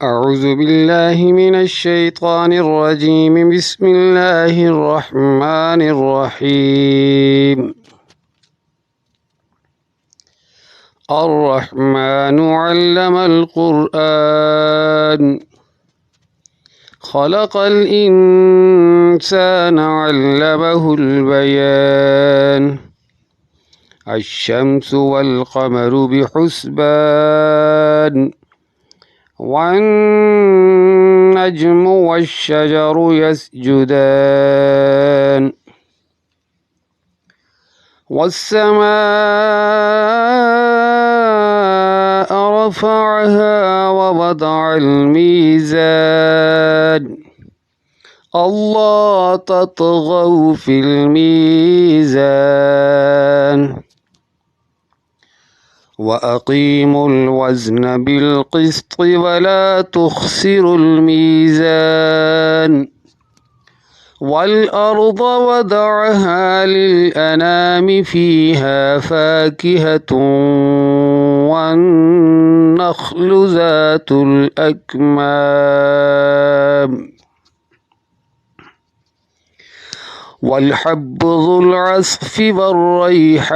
أعوذ بالله من الشيطان الرجيم. بسم الله الرحمن الرحيم. الرحمن علم القرآن خلق الإنسان علمه البيان. الشمس والقمر بحسبان والنجم والشجر يسجدان والسماء رفعها ووضع الميزان ألا تطغوا في الميزان وأقيموا الوزن بالقسط ولا تخسروا الميزان والأرض وضعها للأنام فيها فاكهة والنخل ذات الأكمام والحب ذو العصف والريحان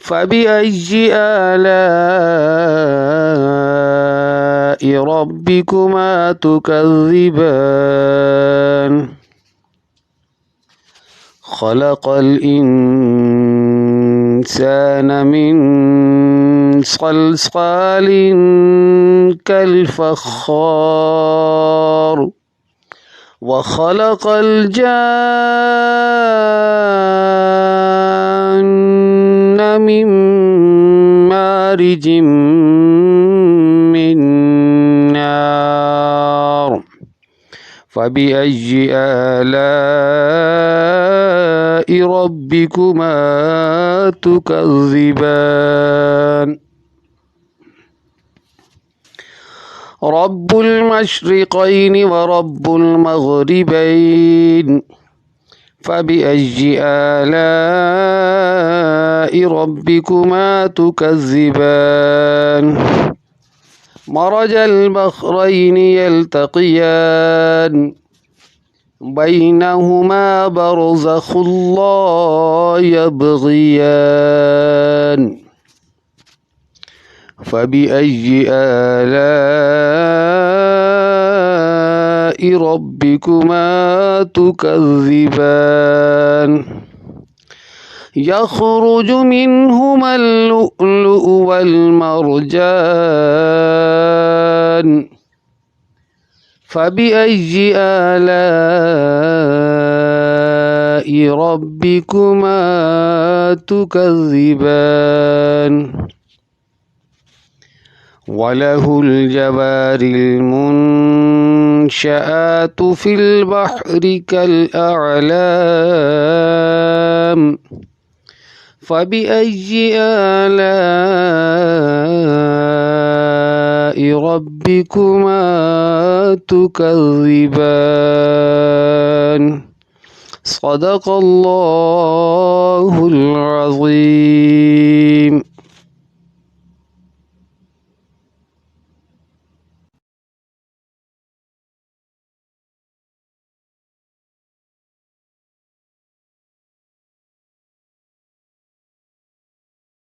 فبأي آلاء ربكما تكذبان خلق الإنسان من صلصال كالفخار وخلق الجان من مارج من نار فبأي آلاء ربكما تكذبان رب المشرقين ورب المغربين فبأي آلاء ربكما تكذبان مرج البحرين يلتقيان بينهما برزخ لا يبغيان فبأي آلاء ربكما تكذبان يخرج منهما اللؤلؤ والمرجان فبأي آلاء ربكما تكذبان وله الجوار المنشآت في البحر كالأعلام فبأي آلاء ربكما تكذبان صدق الله العظيم.